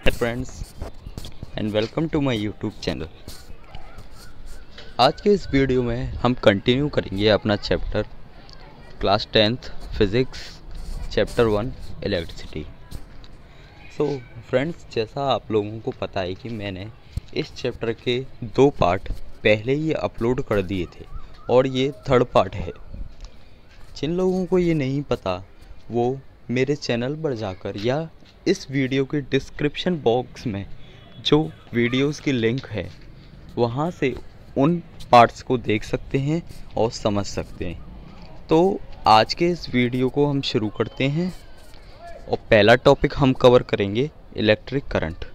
Hi friends and welcome to my YouTube channel. आज के इस वीडियो में हम कंटिन्यू करेंगे अपना chapter class 10th physics chapter 1 electricity. So friends, जैसा आप लोगों को पता है कि मैंने इस चैप्टर के 2 पार्ट पहले ही अपलोड कर दिए थे और ये 3rd पार्ट है। जिन लोगों को ये नहीं पता वो मेरे चैनल पर जाकर या इस वीडियो के डिस्क्रिप्शन बॉक्स में जो वीडियोस की लिंक है वहाँ से उन पार्ट्स को देख सकते हैं और समझ सकते हैं। तो आज के इस वीडियो को हम शुरू करते हैं और पहला टॉपिक हम कवर करेंगे इलेक्ट्रिक करंट।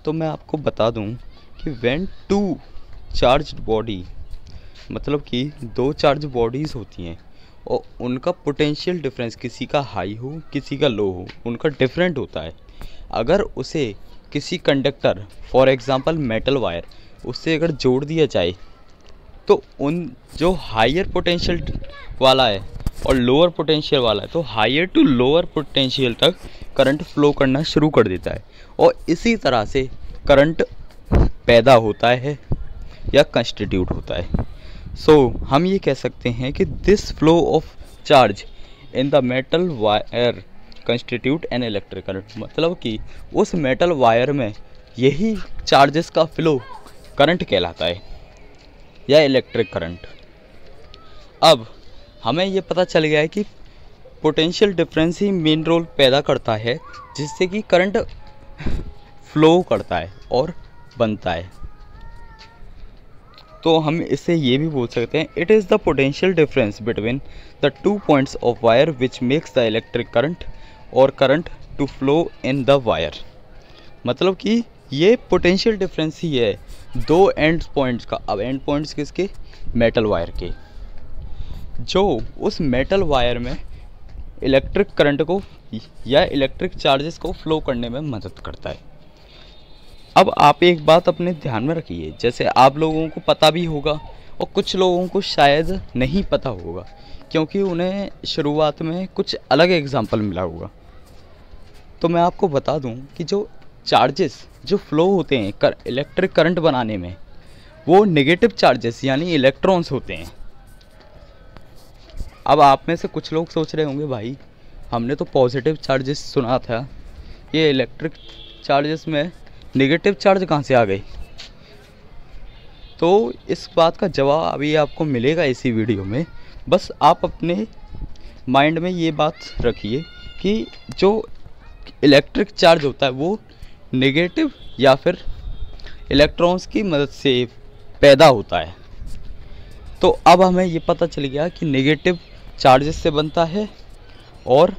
तो मैं आपको बता दूं कि व्हेन टू चार्ज्ड बॉडी, मतलब कि 2 चार्ज बॉडीज़ होती हैं और उनका पोटेंशियल डिफरेंस किसी का हाई हो किसी का लो हो, उनका डिफरेंट होता है। अगर उसे किसी conductor for example metal wire उससे अगर जोड़ दिया जाए तो उन जो हायर पोटेंशियल वाला है और लोअर पोटेंशियल वाला है तो हायर टू लोअर पोटेंशियल तक करंट फ्लो करना शुरू कर देता है और इसी तरह से करंट पैदा होता है या कंस्टिट्यूट होता है। सो हम ये कह सकते हैं कि this flow of charge in the metal wire constitute an electric current, मतलब कि उस मेटल वायर में यही चार्जेस का फ्लो करंट कहलाता है या इलेक्ट्रिक करंट। अब हमें ये पता चल गया है कि पोटेंशियल डिफरेंस ही मेन रोल पैदा करता है जिससे कि करंट फ्लो करता है और बनता है। तो हम इससे ये भी बोल सकते हैं it is the potential difference between the 2 points of wire which makes the electric current और current to flow in the wire. मतलब कि ये पोटेंशियल डिफरेंस ही है 2 एंड पॉइंट्स का। अब एंड पॉइंट्स किसके? मेटल वायर के, जो उस मेटल वायर में इलेक्ट्रिक करंट को या इलेक्ट्रिक चार्जेस को फ्लो करने में मदद करता है। अब आप एक बात अपने ध्यान में रखिए, जैसे आप लोगों को पता भी होगा और कुछ लोगों को शायद नहीं पता होगा क्योंकि उन्हें शुरुआत में कुछ अलग एग्जाम्पल मिला होगा। तो मैं आपको बता दूं कि जो चार्जेस जो फ्लो होते हैं इलेक्ट्रिक करंट बनाने में वो नेगेटिव चार्जेस यानी इलेक्ट्रॉन्स होते हैं। अब आप में से कुछ लोग सोच रहे होंगे भाई हमने तो पॉजिटिव चार्जेस सुना था, ये इलेक्ट्रिक चार्जेस में नेगेटिव चार्ज कहाँ से आ गए? तो इस बात का जवाब अभी आपको मिलेगा इसी वीडियो में। बस आप अपने माइंड में ये बात रखिए कि जो इलेक्ट्रिक चार्ज होता है वो नेगेटिव या फिर इलेक्ट्रॉन्स की मदद से पैदा होता है। तो अब हमें ये पता चल गया कि नेगेटिव चार्जेस से बनता है और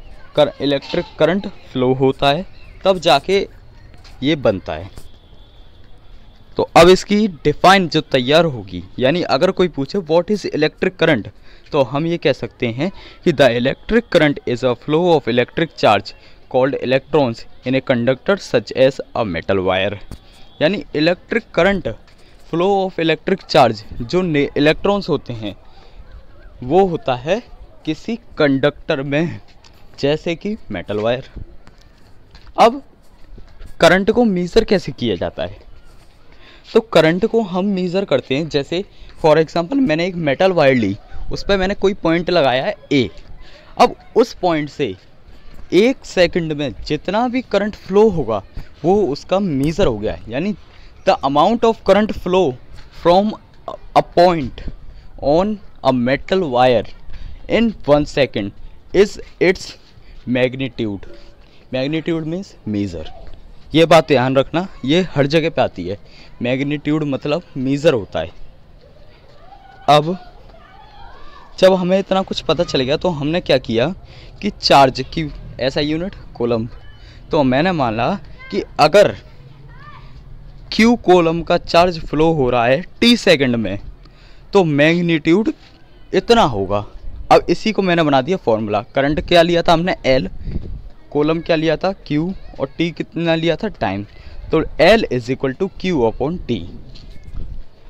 इलेक्ट्रिक करंट फ्लो होता है, तब जाके ये बनता है। तो अब इसकी डिफाइन जो तैयार होगी, यानी अगर कोई पूछे व्हाट इज़ इलेक्ट्रिक करंट तो हम ये कह सकते हैं कि the electric current is a flow of electric charge called electrons in a conductor such as a metal wire. यानी electric current flow of electric charge जो इलेक्ट्रॉन्स होते हैं वो होता है किसी कंडक्टर में, जैसे कि मेटल वायर। अब करंट को मेज़र कैसे किया जाता है? तो करंट को हम मेज़र करते हैं, जैसे फॉर एग्जांपल मैंने एक मेटल वायर ली, उस पर मैंने कोई पॉइंट लगाया है ए। अब उस पॉइंट से 1 सेकंड में जितना भी करंट फ्लो होगा वो उसका मेज़र हो गया है। यानी the amount of current flow from a point on a metal wire in 1 second is its magnitude. Magnitude means measure. ये बात ध्यान रखना, ये हर जगह पे आती है। मैग्नीट्यूड मतलब मेज़र होता है। अब जब हमें इतना कुछ पता चल गया तो हमने क्या किया कि चार्ज की ऐसा यूनिट कूलम। तो मैंने माना कि अगर Q कूलम का चार्ज फ्लो हो रहा है T सेकंड में तो मैग्नीट्यूड इतना होगा। अब इसी को मैंने बना दिया फॉर्मूला। करंट क्या लिया था हमने L, कॉलम क्या लिया था Q और T कितना लिया था टाइम। तो L is equal to Q upon T।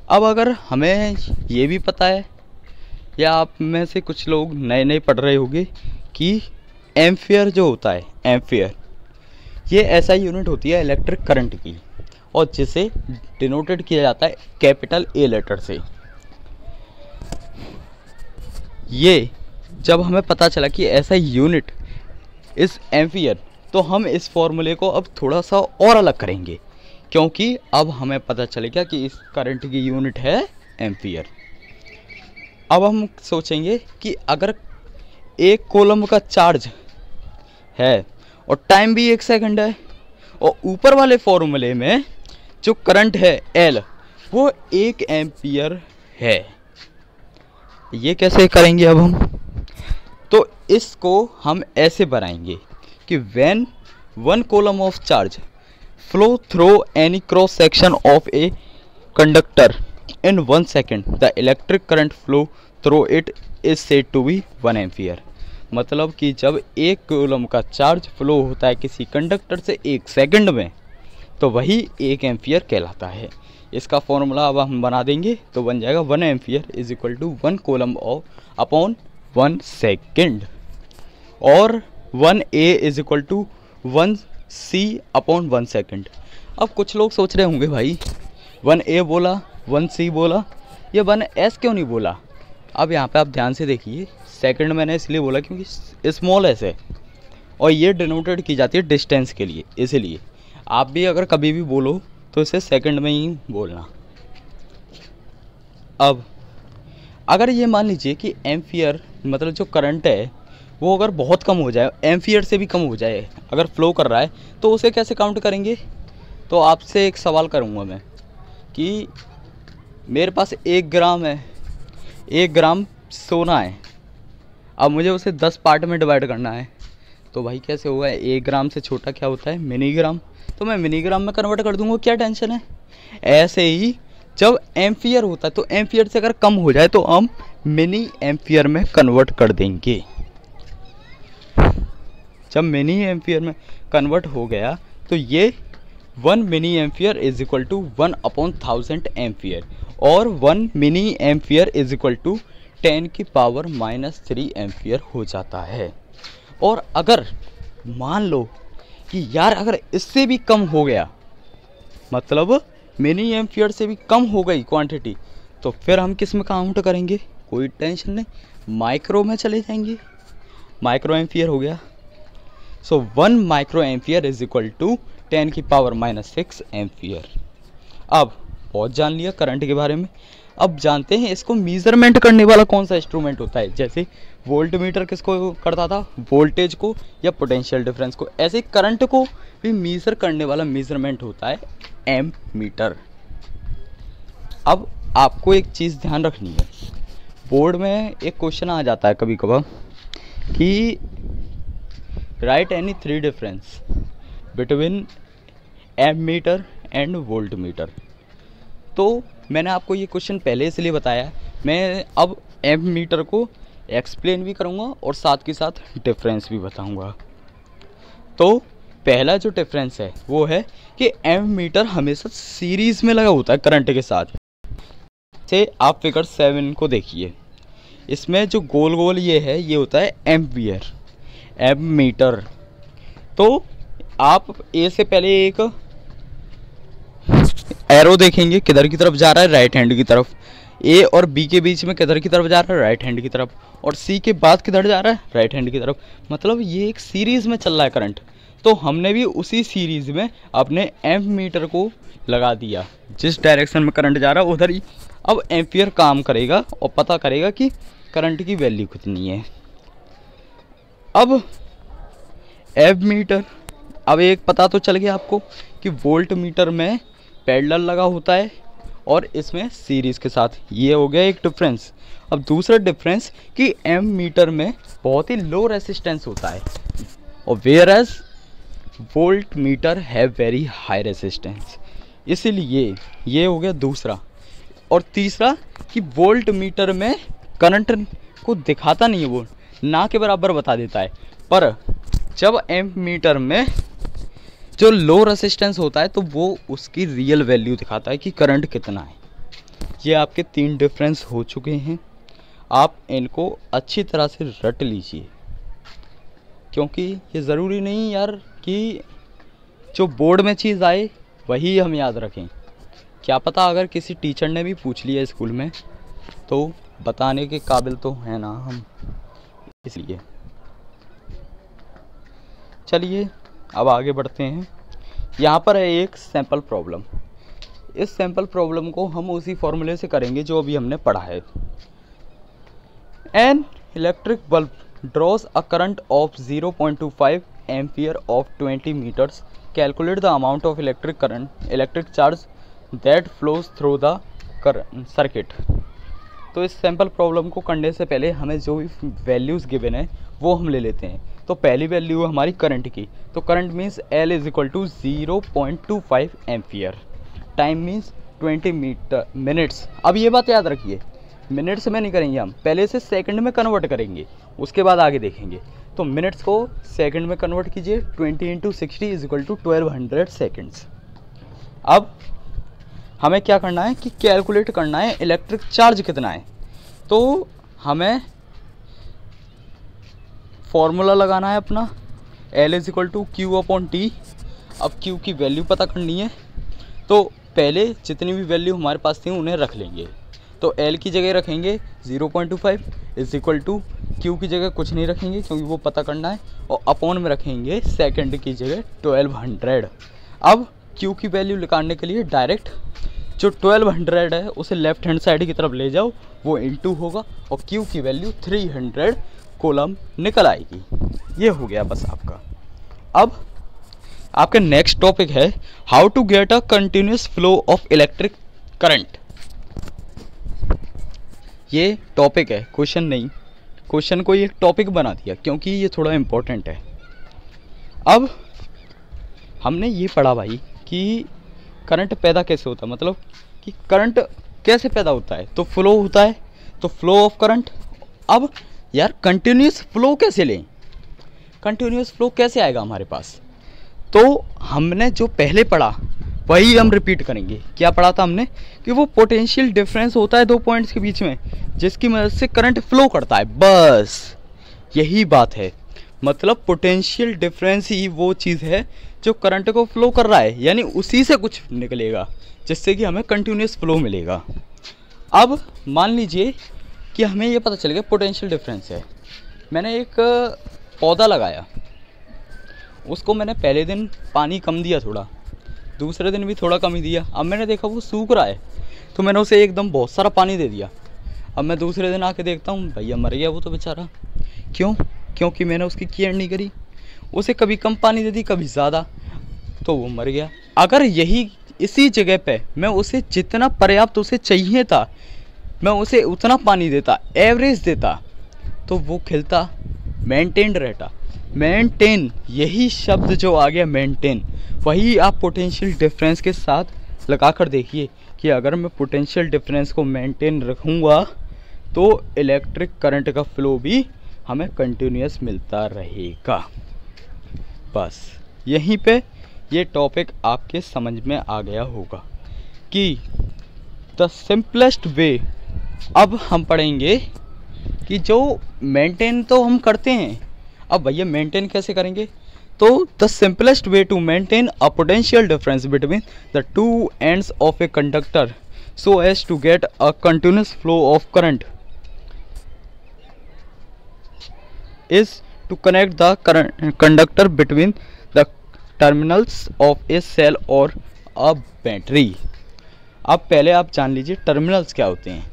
अब अगर हमें ये भी पता है या आप में से कुछ लोग नए नए पढ़ रहे होंगे कि एम्पियर जो होता है, एम्पियर ये ऐसा यूनिट होती है इलेक्ट्रिक करंट की, और जिसे डिनोटेड किया जाता है कैपिटल ए लेटर से। ये जब हमें पता चला कि ऐसा यूनिट इस एम्पियर, तो हम इस फॉर्मूले को अब थोड़ा सा और अलग करेंगे, क्योंकि अब हमें पता चलेगा कि इस करंट की यूनिट है एम्पियर। अब हम सोचेंगे कि अगर एक कूलम का चार्ज है और टाइम भी 1 सेकंड है, और ऊपर वाले फॉर्मूले में जो करंट है L वो 1 एम्पियर है, ये कैसे करेंगे अब हम? तो इसको हम ऐसे बनाएंगे कि when 1 coulomb of charge flow through any cross section of a conductor in 1 second the electric current flow through it is said to be 1 ampere. मतलब कि जब 1 कूलम का चार्ज फ्लो होता है किसी कंडक्टर से 1 सेकंड में, तो वही 1 एम्पियर कहलाता है। इसका फॉर्मूला अब हम बना देंगे, तो बन जाएगा 1 ampere is equal to 1 coulomb of upon 1 second, और 1A is equal to 1C upon 1 second. अब कुछ लोग सोच रहे होंगे भाई 1A बोला, 1C बोला, ये 1S क्यों नहीं बोला? अब यहाँ पे आप ध्यान से देखिए, सेकंड मैंने इसलिए बोला क्योंकि स्मॉल एस है और ये डिनोटेड की जाती है डिस्टेंस के लिए, इसलिए आप भी अगर कभी भी बोलो तो इसे सेकंड में ही बोलना। अब अगर ये मान लीजिए कि एम्पियर मतलब जो करंट है वो अगर बहुत कम हो जाए, एम्पियर से भी कम हो जाए अगर फ्लो कर रहा है, तो उसे कैसे काउंट करेंगे? तो आपसे एक सवाल करूँगा मैं कि मेरे पास 1 ग्राम है, 1 ग्राम सोना है, अब मुझे उसे 10 पार्ट में डिवाइड करना है, तो भाई कैसे होगा? 1 ग्राम से छोटा क्या होता है? मिनीग्राम, तो मैं मिनीग्राम में कन्वर्ट कर दूंगा, क्या टेंशन है? ऐसे ही जब एम्पियर होता है तो एम्पियर से अगर कम हो जाए तो हम मिनी एम्पियर में कन्वर्ट कर देंगे। जब मिनी एम्पियर में कन्वर्ट हो गया तो ये 1 mini ampere is equal to 1 upon 1000 ampere, और 1 mini ampere is equal to 10 की पावर -3 एम्पियर हो जाता है। और अगर मान लो कि यार अगर इससे भी कम हो गया, मतलब मिनी एम्पियर से भी कम हो गई क्वांटिटी, तो फिर हम किस में काउंट करेंगे? कोई टेंशन नहीं, माइक्रो में चले जाएंगे। माइक्रो एम्पियर हो गया, so 1 micro ampere is equal to 10 की पावर -6 एम्पियर। अब बहुत जान लिया करंट के बारे में, अब जानते हैं इसको मेजरमेंट करने वाला कौन सा इंस्ट्रूमेंट होता है। जैसे वोल्ट मीटर किसको करता था? वोल्टेज को या पोटेंशियल डिफरेंस को। ऐसे करंट को भी मेजर करने वाला मेजरमेंट होता है एम मीटर। अब आपको एक चीज़ ध्यान रखनी है, बोर्ड में एक क्वेश्चन आ जाता है कभी कभार कि write any 3 difference between ammeter and voltmeter. तो मैंने आपको ये क्वेश्चन पहले इसलिए बताया, मैं अब एम मीटर को एक्सप्लेन भी करूँगा और साथ के साथ डिफरेंस भी बताऊँगा। तो पहला जो डिफरेंस है वो है कि एम मीटर हमेशा सीरीज़ में लगा होता है करंट के साथ। से आप फिगर 7 को देखिए, इसमें जो गोल गोल ये है ये होता है एम्पियर, एम मीटर। तो आप ए से पहले एक एरो देखेंगे किधर की तरफ जा रहा है, राइट हैंड की तरफ। ए और बी के बीच में किधर की तरफ जा रहा है, राइट हैंड की तरफ। और सी के बाद किधर जा रहा है, राइट हैंड की तरफ। मतलब ये एक सीरीज़ में चल रहा है करंट। तो हमने भी उसी सीरीज़ में अपने एम्प मीटर को लगा दिया, जिस डायरेक्शन में करंट जा रहा है उधर ही अब एम्पियर काम करेगा और पता करेगा कि करंट की वैल्यू कितनी है। अब एम्प मीटर, अब एक पता तो चल गया आपको कि वोल्ट मीटर में पैरेलल लगा होता है और इसमें सीरीज़ के साथ। ये हो गया एक डिफरेंस। अब दूसरा डिफरेंस कि एम मीटर में बहुत ही लो रेसिस्टेंस होता है और whereas voltmeter have very high resistance, इसीलिए ये हो गया दूसरा। और तीसरा कि वोल्ट मीटर में करंट को दिखाता नहीं है, वो ना के बराबर बता देता है, पर जब एम मीटर में जो लो रेसिस्टेंस होता है तो वो उसकी रियल वैल्यू दिखाता है कि करंट कितना है। ये आपके 3 डिफरेंस हो चुके हैं, आप इनको अच्छी तरह से रट लीजिए, क्योंकि ये ज़रूरी नहीं यार कि जो बोर्ड में चीज़ आए वही हम याद रखें। क्या पता अगर किसी टीचर ने भी पूछ लिया स्कूल में तो बताने के काबिल तो है ना हम, इसलिए। चलिए अब आगे बढ़ते हैं। यहाँ पर है एक सैम्पल प्रॉब्लम। इस सैम्पल प्रॉब्लम को हम उसी फॉर्मूले से करेंगे जो अभी हमने पढ़ा है। An electric bulb draws a current of 0.25 ampere of 20 metres. Calculate the amount of electric charge that flows through the circuit. तो इस सैम्पल प्रॉब्लम को करने से पहले हमें जो भी वैल्यूज़ गिवन है वो हम ले लेते हैं। तो पहली वैल्यू है हमारी करंट की। तो current means L is equal to 0.25 ampere. Time means 20 minutes. अब ये बात याद रखिए, मिनट्स में नहीं करेंगे हम, पहले से सेकंड में कन्वर्ट करेंगे, उसके बाद आगे देखेंगे। तो मिनट्स को सेकंड में कन्वर्ट कीजिए। 20 × 60 इज इक्वल टू 1200 सेकेंड्स। अब हमें क्या करना है कि कैलकुलेट करना है इलेक्ट्रिक चार्ज कितना है। तो हमें फॉर्मूला लगाना है अपना, L is equal to Q/T। अब Q की वैल्यू पता करनी है, तो पहले जितनी भी वैल्यू हमारे पास थी उन्हें रख लेंगे। तो L की जगह रखेंगे 0.25 इज इक्वल टू Q की जगह कुछ नहीं रखेंगे क्योंकि वो पता करना है, और अपॉन में रखेंगे सेकंड की जगह 1200। अब Q की वैल्यू निकालने के लिए डायरेक्ट जो 1200 है उसे लेफ्ट हैंड साइड की तरफ ले जाओ, वो इनटू होगा और Q की वैल्यू 300 कोलम निकल आएगी। ये हो गया बस आपका। अब आपका नेक्स्ट टॉपिक है how to get a continuous flow of electric current. ये टॉपिक है, क्वेश्चन नहीं। क्वेश्चन को ये टॉपिक बना दिया क्योंकि ये थोड़ा इम्पोर्टेंट है। अब हमने ये पढ़ा भाई कि करंट पैदा कैसे होता है, मतलब कि करंट कैसे पैदा होता है। तो फ्लो होता है, तो फ्लो ऑफ करंट। अब यार कंटिन्यूस फ्लो कैसे लें, कंटिन्यूस फ्लो कैसे आएगा हमारे पास। तो हमने जो पहले पढ़ा वही हम रिपीट करेंगे। क्या पढ़ा था हमने कि वो पोटेंशियल डिफरेंस होता है दो पॉइंट्स के बीच में जिसकी मदद से करंट फ्लो करता है, बस यही बात है। मतलब पोटेंशियल डिफरेंस ही वो चीज़ है जो करंट को फ्लो कर रहा है, यानी उसी से कुछ निकलेगा जिससे कि हमें कंटिन्यूस फ्लो मिलेगा। अब मान लीजिए कि हमें ये पता चल गया पोटेंशियल डिफरेंस है। मैंने एक पौधा लगाया, उसको मैंने पहले दिन पानी कम दिया थोड़ा, दूसरे दिन भी थोड़ा कम ही दिया। अब मैंने देखा वो सूख रहा है तो मैंने उसे एकदम बहुत सारा पानी दे दिया। अब मैं दूसरे दिन आके देखता हूँ भैया मर गया वो तो बेचारा। क्यों? क्योंकि मैंने उसकी केयर नहीं करी, उसे कभी कम पानी दे दी कभी ज़्यादा, तो वो मर गया। अगर यही इसी जगह पे मैं उसे जितना पर्याप्त उसे चाहिए था मैं उसे उतना पानी देता, एवरेज देता, तो वो खिलता, मेंटेन्ड रहता। मेंटेन, यही शब्द जो आ गया मेंटेन, वही आप पोटेंशियल डिफरेंस के साथ लगा कर देखिए कि अगर मैं पोटेंशियल डिफरेंस को मेंटेन रखूँगा तो इलेक्ट्रिक करंट का फ्लो भी हमें कंटिन्यूस मिलता रहेगा। बस यहीं पे ये टॉपिक आपके समझ में आ गया होगा कि द सिंपलेस्ट वे। अब हम पढ़ेंगे कि जो मेंटेन तो हम करते हैं, अब भैया मेंटेन कैसे करेंगे। तो the simplest way to maintain a potential difference between the two ends of a conductor so as to get a continuous flow of current is to connect the conductor between the terminals of a cell or a battery। अब पहले आप जान लीजिए terminals क्या होते हैं।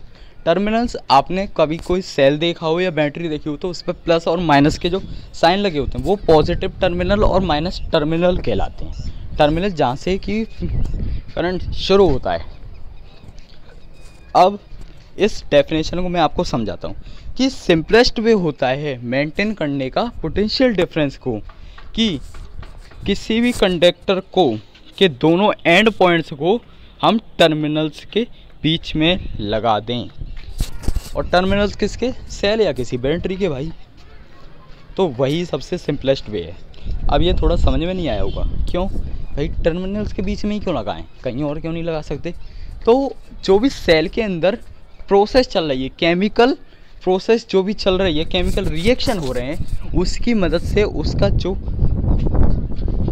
Terminals आपने कभी कोई सेल देखा हो या बैटरी देखी हो तो उस पर प्लस और माइनस के जो साइन लगे होते हैं वो पॉजिटिव टर्मिनल और माइनस टर्मिनल कहलाते हैं। टर्मिनल जहाँ से कि करंट शुरू होता है। अब इस डेफिनेशन को मैं आपको समझाता हूँ कि सिंपलेस्ट वे होता है मेंटेन करने का पोटेंशियल डिफरेंस को कि किसी भी कंडक्टर को के दोनों एंड पॉइंट्स को हम टर्मिनल्स के बीच में लगा दें। और टर्मिनल्स किसके? सेल या किसी बैटरी के भाई। तो वही सबसे सिंपलेस्ट वे है। अब ये थोड़ा समझ में नहीं आया होगा, क्यों भाई टर्मिनल्स के बीच में ही क्यों लगाएं, कहीं और क्यों नहीं लगा सकते। तो जो भी सेल के अंदर प्रोसेस चल रही है, केमिकल प्रोसेस जो भी चल रही है, केमिकल रिएक्शन हो रहे हैं, उसकी मदद से उसका जो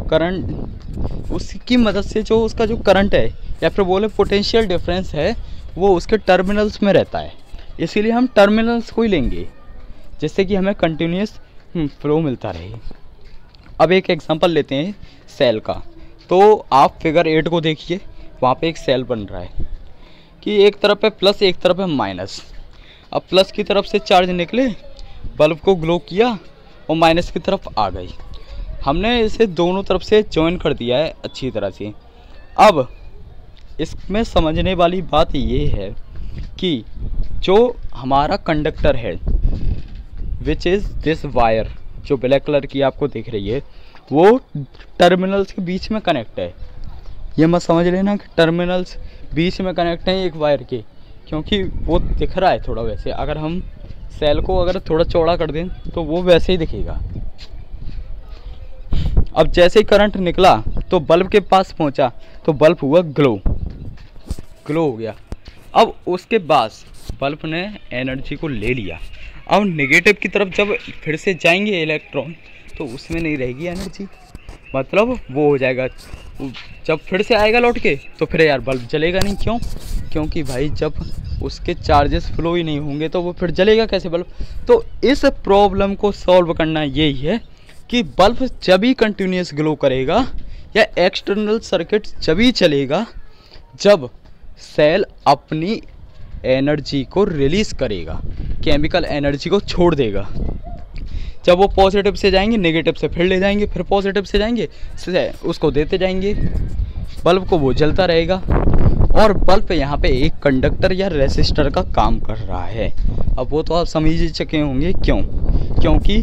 करंट, उसकी मदद से जो उसका जो करंट है या फिर बोले पोटेंशियल डिफरेंस है वो उसके टर्मिनल्स में रहता है। इसीलिए हम टर्मिनल्स को ही लेंगे जिससे कि हमें कंटिन्यूस फ्लो मिलता रहे। अब एक एग्जांपल लेते हैं सेल का। तो आप फिगर 8 को देखिए, वहाँ पे एक सेल बन रहा है कि एक तरफ है प्लस एक तरफ है माइनस। अब प्लस की तरफ से चार्ज निकले, बल्ब को ग्लो किया और माइनस की तरफ आ गई। हमने इसे दोनों तरफ से जॉइन कर दिया है अच्छी तरह से। अब इसमें समझने वाली बात ये है कि जो हमारा कंडक्टर है विच इज़ दिस वायर, जो ब्लैक कलर की आपको दिख रही है, वो टर्मिनल्स के बीच में कनेक्ट है। ये मत समझ लेना कि टर्मिनल्स बीच में कनेक्ट हैं एक वायर के, क्योंकि वो दिख रहा है थोड़ा वैसे। अगर हम सेल को अगर थोड़ा चौड़ा कर दें तो वो वैसे ही दिखेगा। अब जैसे ही करंट निकला तो बल्ब के पास पहुंचा तो बल्ब हुआ ग्लो हो गया। अब उसके बाद बल्ब ने एनर्जी को ले लिया। अब नेगेटिव की तरफ जब फिर से जाएंगे इलेक्ट्रॉन तो उसमें नहीं रहेगी एनर्जी, मतलब वो हो जाएगा। जब फिर से आएगा लौट के तो फिर यार बल्ब जलेगा नहीं। क्यों? क्योंकि भाई जब उसके चार्जेस फ्लो ही नहीं होंगे तो वो फिर जलेगा कैसे बल्ब। तो इस प्रॉब्लम को सॉल्व करना यही है कि बल्ब जब ही कंटिन्यूस ग्लो करेगा या एक्सटर्नल सर्किट जब ही चलेगा जब सेल अपनी एनर्जी को रिलीज करेगा, केमिकल एनर्जी को छोड़ देगा। जब वो पॉजिटिव से जाएंगे नेगेटिव से फिर ले जाएंगे, फिर पॉजिटिव से जाएंगे उसको देते जाएंगे, बल्ब को वो जलता रहेगा। और बल्ब यहाँ पे एक कंडक्टर या रेसिस्टर का काम कर रहा है। अब वो तो आप समझ ही चुके होंगे क्यों, क्योंकि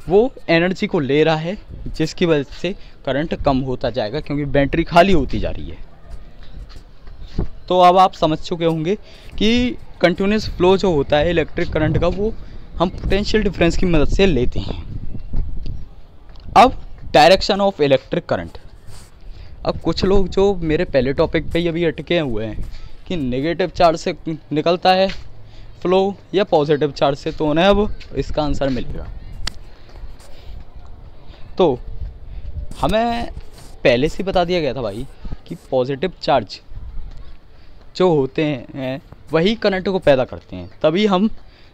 वो एनर्जी को ले रहा है जिसकी वजह से करंट कम होता जाएगा क्योंकि बैटरी खाली होती जा रही है। तो अब आप समझ चुके होंगे कि कंटिन्यूस फ्लो जो होता है इलेक्ट्रिक करंट का वो हम पोटेंशियल डिफरेंस की मदद से लेते हैं। अब डायरेक्शन ऑफ इलेक्ट्रिक करंट। अब कुछ लोग जो मेरे पहले टॉपिक पे अभी अटके हुए हैं कि नेगेटिव चार्ज से निकलता है फ्लो या पॉजिटिव चार्ज से, तो उन्हें अब इसका आंसर मिलेगा। तो हमें पहले से बता दिया गया था भाई कि पॉजिटिव चार्ज जो होते हैं वही करंट को पैदा करते हैं। तभी हम,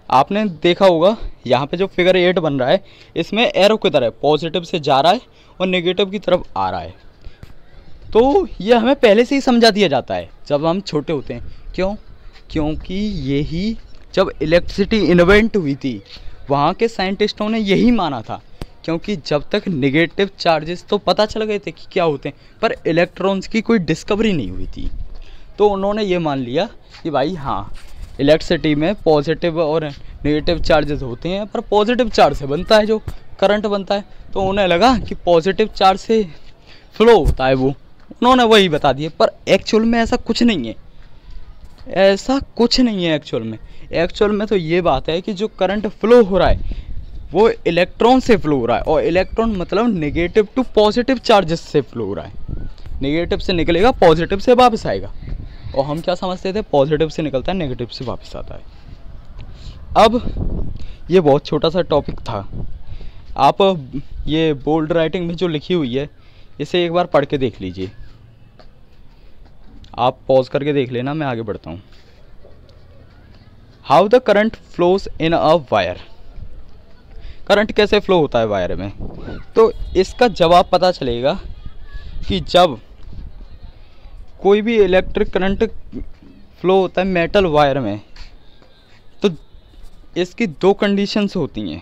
आपने देखा होगा यहाँ पे जो फिगर 8 बन रहा है इसमें एरो की तरह पॉजिटिव से जा रहा है और नेगेटिव की तरफ आ रहा है। तो ये हमें पहले से ही समझा दिया जाता है जब हम छोटे होते हैं। क्यों? क्योंकि यही जब इलेक्ट्रिसिटी इन्वेंट हुई थी वहाँ के साइंटिस्टों ने यही माना था, क्योंकि जब तक नेगेटिव चार्जेस तो पता चल गए थे कि क्या होते हैं पर इलेक्ट्रॉन्स की कोई डिस्कवरी नहीं हुई थी। तो उन्होंने ये मान लिया कि भाई हाँ इलेक्ट्रिसिटी में पॉजिटिव और नेगेटिव चार्जेस होते हैं, पर पॉजिटिव चार्ज से बनता है जो करंट बनता है। तो उन्हें लगा कि पॉजिटिव चार्ज से फ्लो होता है, वो उन्होंने वही बता दिया। पर एक्चुअल में ऐसा कुछ नहीं है, ऐसा कुछ नहीं है एक्चुअल में तो ये बात है कि जो करंट फ्लो हो रहा है वो इलेक्ट्रॉन से फ्लो हो रहा है, और इलेक्ट्रॉन मतलब नेगेटिव टू पॉजिटिव चार्जेस से फ्लो हो रहा है। नेगेटिव से निकलेगा पॉजिटिव से वापस आएगा, और हम क्या समझते थे पॉजिटिव से निकलता है नेगेटिव से वापस आता है। अब ये बहुत छोटा सा टॉपिक था। आप ये बोल्ड राइटिंग में जो लिखी हुई है इसे एक बार पढ़ के देख लीजिए। आप पॉज करके देख लेना, मैं आगे बढ़ता हूँ। How the current flows in a wire. Current कैसे फ्लो होता है वायर में, तो इसका जवाब पता चलेगा कि जब कोई भी इलेक्ट्रिक करंट फ्लो होता है मेटल वायर में तो इसकी दो कंडीशंस होती हैं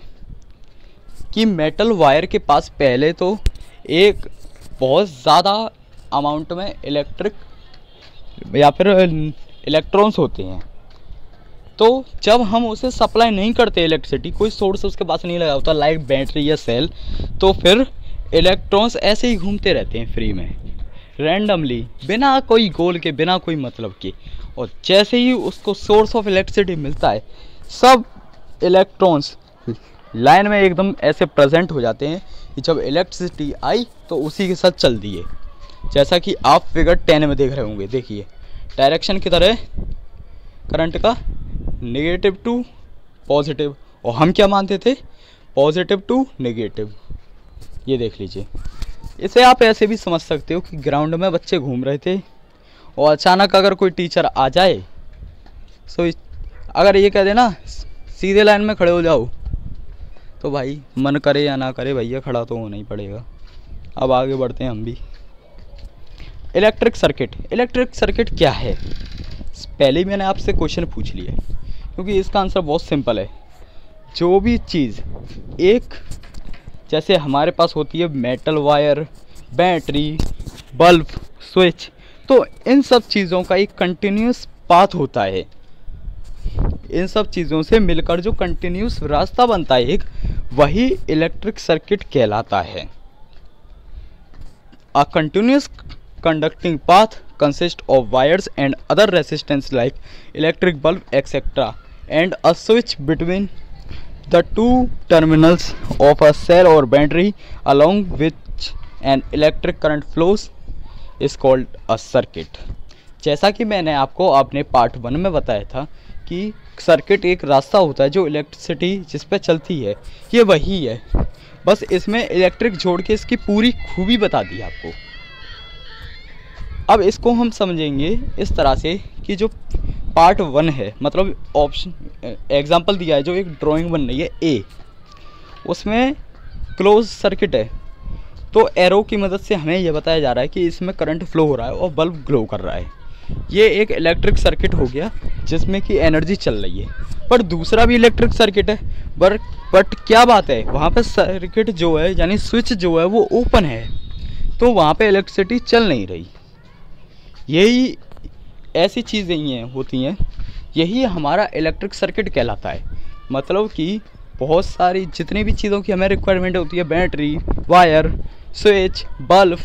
कि मेटल वायर के पास पहले तो एक बहुत ज़्यादा अमाउंट में इलेक्ट्रिक या फिर इलेक्ट्रॉन्स होते हैं। तो जब हम उसे सप्लाई नहीं करते इलेक्ट्रिसिटी, कोई सोर्स उसके पास नहीं लगा होता लाइक बैटरी या सेल, तो फिर इलेक्ट्रॉन्स ऐसे ही घूमते रहते हैं फ्री में रैंडमली, बिना कोई गोल के, बिना कोई मतलब के। और जैसे ही उसको सोर्स ऑफ इलेक्ट्रिसिटी मिलता है सब इलेक्ट्रॉन्स लाइन में एकदम ऐसे प्रेजेंट हो जाते हैं कि जब इलेक्ट्रिसिटी आई तो उसी के साथ चल दिए। जैसा कि आप फिगर 10 में देख रहे होंगे, देखिए डायरेक्शन की तरह करंट का नेगेटिव टू पॉजिटिव, और हम क्या मानते थे पॉजिटिव टू नेगेटिव। ये देख लीजिए इसे आप ऐसे भी समझ सकते हो कि ग्राउंड में बच्चे घूम रहे थे और अचानक अगर कोई टीचर आ जाए, सो अगर ये कह देना सीधे लाइन में खड़े हो जाओ, तो भाई मन करे या ना करे भैया खड़ा तो होना ही पड़ेगा। अब आगे बढ़ते हैं हम भी। इलेक्ट्रिक सर्किट, इलेक्ट्रिक सर्किट क्या है? पहले ही मैंने आपसे क्वेश्चन पूछ लिया है, क्योंकि इसका आंसर बहुत सिंपल है। जो भी चीज़ एक, जैसे हमारे पास होती है metal wire, battery, bulb, switch, तो इन सब चीज़ों का एक कंटिन्यूस पाथ होता है। इन सब चीज़ों से मिलकर जो कंटिन्यूस रास्ता बनता है एक, वही इलेक्ट्रिक सर्किट कहलाता है। A continuous conducting path consists of wires and other resistance like electric bulb etc. and a switch between the two terminals of a cell or battery along which an electric current flows is called a circuit। जैसा कि मैंने आपको अपने part 1 में बताया था कि circuit एक रास्ता होता है जो इलेक्ट्रिसिटी जिस पे चलती है, ये वही है, बस इसमें इलेक्ट्रिक जोड़ के इसकी पूरी खूबी बता दी आपको। अब इसको हम समझेंगे इस तरह से कि जो पार्ट 1 है, मतलब ऑप्शन एग्जांपल दिया है, जो एक ड्राइंग बन रही है ए, उसमें क्लोज सर्किट है, तो एरो की मदद से हमें यह बताया जा रहा है कि इसमें करंट फ्लो हो रहा है और बल्ब ग्लो कर रहा है। ये एक इलेक्ट्रिक सर्किट हो गया जिसमें कि एनर्जी चल रही है। पर दूसरा भी इलेक्ट्रिक सर्किट है, बट क्या बात है, वहाँ पर सर्किट जो है यानी स्विच जो है वो ओपन है, तो वहाँ पे इलेक्ट्रिसिटी चल नहीं रही। यही ऐसी चीज़ें ही होती हैं, यही हमारा इलेक्ट्रिक सर्किट कहलाता है। मतलब कि बहुत सारी जितनी भी चीज़ों की हमें रिक्वायरमेंट होती है, बैटरी, वायर, स्विच, बल्ब,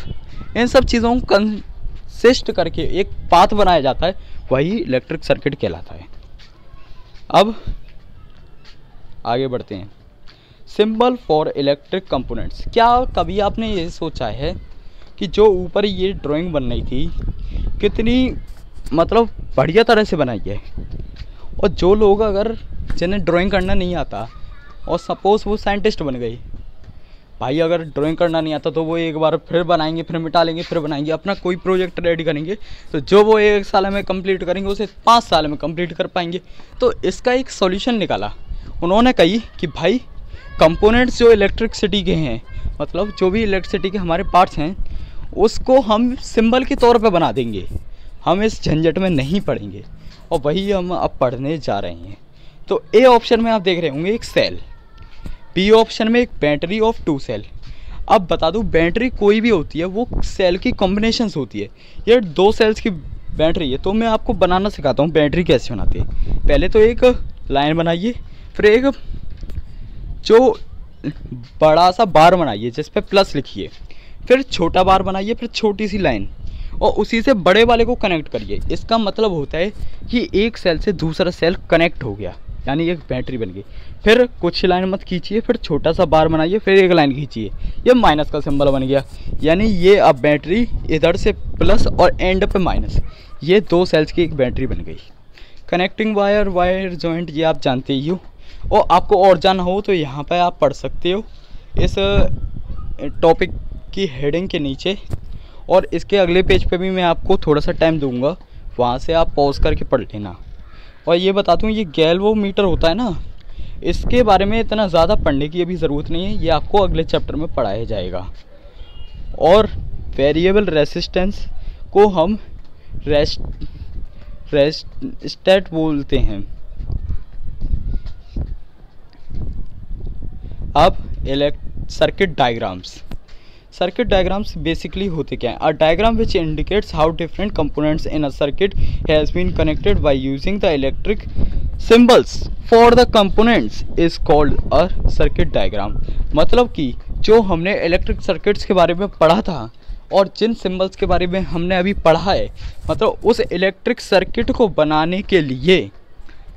इन सब चीज़ों को कंसिस्ट करके एक पाथ बनाया जाता है, वही इलेक्ट्रिक सर्किट कहलाता है। अब आगे बढ़ते हैं। Symbol for electric components. क्या कभी आपने ये सोचा है कि जो ऊपर ये ड्राइंग बन रही थी कितनी मतलब बढ़िया तरह से बनाई है, और जो लोग अगर जिन्हें ड्राइंग करना नहीं आता और सपोज़ वो साइंटिस्ट बन गए, भाई अगर ड्राइंग करना नहीं आता तो वो एक बार फिर बनाएंगे, फिर मिटा लेंगे, फिर बनाएंगे, अपना कोई प्रोजेक्ट रेडी करेंगे, तो जो वो 1 साल में कंप्लीट करेंगे उसे 5 साल में कंप्लीट कर पाएंगे। तो इसका एक सॉल्यूशन निकाला उन्होंने, कही कि भाई कंपोनेंट्स जो इलेक्ट्रिसिटी के हैं, मतलब जो भी इलेक्ट्रिसिटी के हमारे पार्ट्स हैं, उसको हम सिंबल के तौर पे बना देंगे, हम इस झंझट में नहीं पड़ेंगे, और वही हम अब पढ़ने जा रहे हैं। तो ए ऑप्शन में आप देख रहे होंगे एक सेल, बी ऑप्शन में एक बैटरी ऑफ 2 सेल। अब बता दूं, बैटरी कोई भी होती है वो सेल की कॉम्बिनेशंस होती है। ये 2 सेल्स की बैटरी है, तो मैं आपको बनाना सिखाता हूँ बैटरी कैसे बनाते हैं। पहले तो एक लाइन बनाइए, फिर एक जो बड़ा सा बार बनाइए जिस पे प्लस लिखिए, फिर छोटा बार बनाइए, फिर छोटी सी लाइन, और उसी से बड़े वाले को कनेक्ट करिए। इसका मतलब होता है कि एक सेल से दूसरा सेल कनेक्ट हो गया, यानी एक बैटरी बन गई। फिर कुछ लाइन मत खींचिए, फिर छोटा सा बार बनाइए, फिर एक लाइन खींचिए, ये माइनस का सिंबल बन गया, यानी ये अब बैटरी इधर से प्लस और एंड पे माइनस, ये 2 सेल्स की एक बैटरी बन गई। कनेक्टिंग वायर, वायर जॉइंट, ये आप जानते ही हो, और आपको और जानना हो तो यहाँ पर आप पढ़ सकते हो इस टॉपिक की हेडिंग के नीचे, और इसके अगले पेज पे भी मैं आपको थोड़ा सा टाइम दूंगा, वहाँ से आप पॉज करके पढ़ लेना। और ये बता दूँ, ये गैल्वोमीटर होता है ना, इसके बारे में इतना ज़्यादा पढ़ने की अभी ज़रूरत नहीं है, ये आपको अगले चैप्टर में पढ़ाया जाएगा। और वेरिएबल रेसिस्टेंस को हम रेस्टेट बोलते हैं। अब circuit diagrams. Circuit diagrams basically होते क्या हैं? A diagram which indicates how different components in a circuit has been connected by using the electric symbols for the components is called a circuit diagram. मतलब कि जो हमने electric circuits के बारे में पढ़ा था और जिन सिंबल्स के बारे में हमने अभी पढ़ा है, मतलब उस इलेक्ट्रिक सर्किट को बनाने के लिए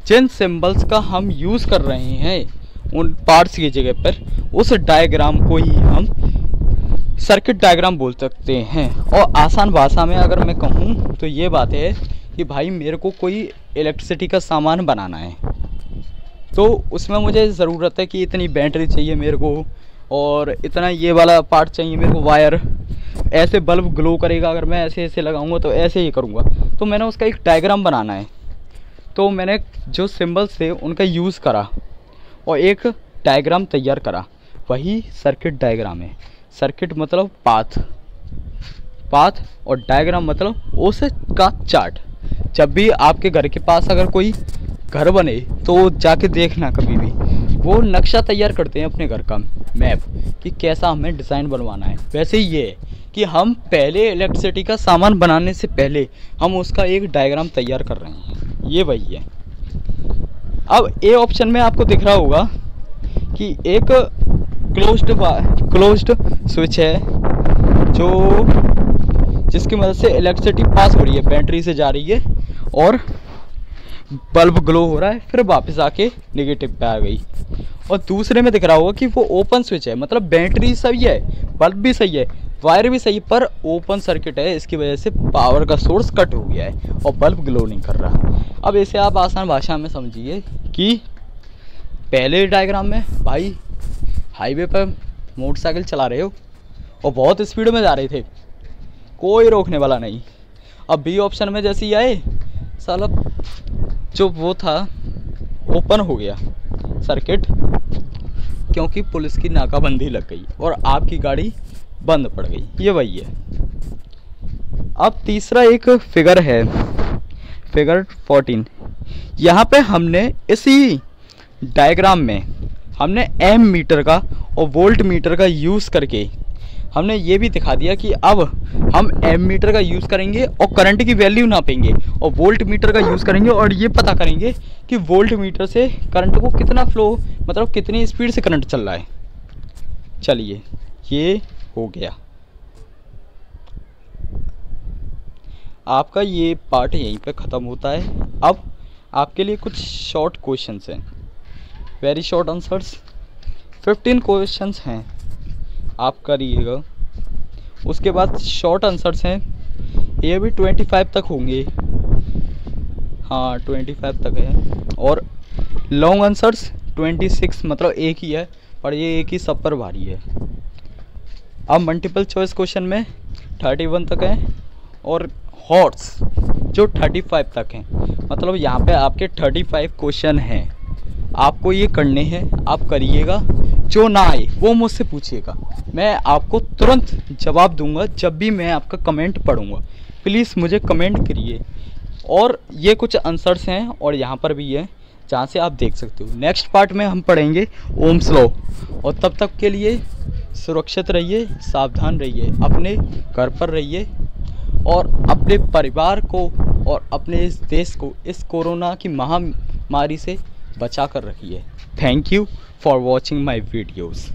जिन सिंबल्स का हम यूज़ कर रहे हैं उन पार्ट्स की जगह पर, उस डायग्राम को ही हम सर्किट डायग्राम बोल सकते हैं। और आसान भाषा में अगर मैं कहूँ तो ये बात है कि भाई मेरे को कोई इलेक्ट्रिसिटी का सामान बनाना है, तो उसमें मुझे ज़रूरत है कि इतनी बैटरी चाहिए मेरे को, और इतना ये वाला पार्ट चाहिए मेरे को, वायर, ऐसे बल्ब ग्लो करेगा, अगर मैं ऐसे ऐसे लगाऊंगा तो ऐसे ही करूँगा। तो मैंने उसका एक डायग्राम बनाना है, तो मैंने जो सिंबल्स थे उनका यूज़ करा और एक डायग्राम तैयार करा, वही सर्किट डायग्राम है। सर्किट मतलब पाथ, पाथ और डायग्राम मतलब उस का चार्ट। जब भी आपके घर के पास अगर कोई घर बने तो जाके देखना, कभी भी वो नक्शा तैयार करते हैं अपने घर का, मैप, कि कैसा हमें डिज़ाइन बनवाना है। वैसे ही ये है कि हम पहले इलेक्ट्रिसिटी का सामान बनाने से पहले हम उसका एक डायग्राम तैयार कर रहे हैं, ये वही है। अब ए ऑप्शन में आपको दिख रहा होगा कि एक क्लोज्ड स्विच है जो जिसकी मदद से इलेक्ट्रिसिटी पास हो रही है, बैटरी से जा रही है और बल्ब ग्लो हो रहा है, फिर वापस आके नेगेटिव पे आ गई। और दूसरे में दिख रहा होगा कि वो ओपन स्विच है, मतलब बैटरी सही है, बल्ब भी सही है, वायर भी सही है, पर ओपन सर्किट है, इसकी वजह से पावर का सोर्स कट हो गया है और बल्ब ग्लो नहीं कर रहा। अब इसे आप आसान भाषा में समझिए कि पहले डायग्राम में भाई हाईवे पर मोटरसाइकिल चला रहे हो और बहुत स्पीड में जा रहे थे, कोई रोकने वाला नहीं। अब बी ऑप्शन में जैसे ही आए, साला जो वो था ओपन हो गया सर्किट, क्योंकि पुलिस की नाकाबंदी लग गई और आपकी गाड़ी बंद पड़ गई, ये वही है। अब तीसरा एक फिगर है, फिगर 14। यहाँ पे हमने इसी डायग्राम में हमने एम मीटर का और वोल्ट मीटर का यूज़ करके हमने ये भी दिखा दिया कि अब हम एम मीटर का यूज़ करेंगे और करंट की वैल्यू नापेंगे, और वोल्ट मीटर का यूज़ करेंगे और ये पता करेंगे कि वोल्ट मीटर से करंट को कितना फ्लो, मतलब कितनी स्पीड से करंट चल रहा है। चलिए, ये हो गया। आपका ये पार्ट यहीं पे ख़त्म होता है। अब आपके लिए कुछ शॉर्ट क्वेश्चंस हैं, वेरी शॉर्ट आंसर्स। 15 क्वेश्चंस हैं, आप करिएगा। उसके बाद शॉर्ट आंसर्स हैं, ये भी 25 तक होंगे, हाँ 25 तक है। और लॉन्ग आंसर्स 26, मतलब एक ही है, पर ये एक ही सब पर भारी है। अब मल्टीपल चॉइस क्वेश्चन में 31 तक है और हॉट्स जो 35 तक हैं, मतलब यहाँ पे आपके 35 क्वेश्चन हैं। आपको ये करने हैं, आप करिएगा। जो ना आए वो मुझसे पूछिएगा, मैं आपको तुरंत जवाब दूंगा जब भी मैं आपका कमेंट पढ़ूंगा। प्लीज़ मुझे कमेंट करिए। और ये कुछ आंसर्स हैं और यहाँ पर भी है जहाँ से आप देख सकते हो। नेक्स्ट पार्ट में हम पढ़ेंगे ओम्स लॉ, और तब तक के लिए सुरक्षित रहिए, सावधान रहिए, अपने घर पर रहिए और अपने परिवार को और अपने इस देश को इस कोरोना की महामारी से बचा कर रखिए। Thank you for watching my videos.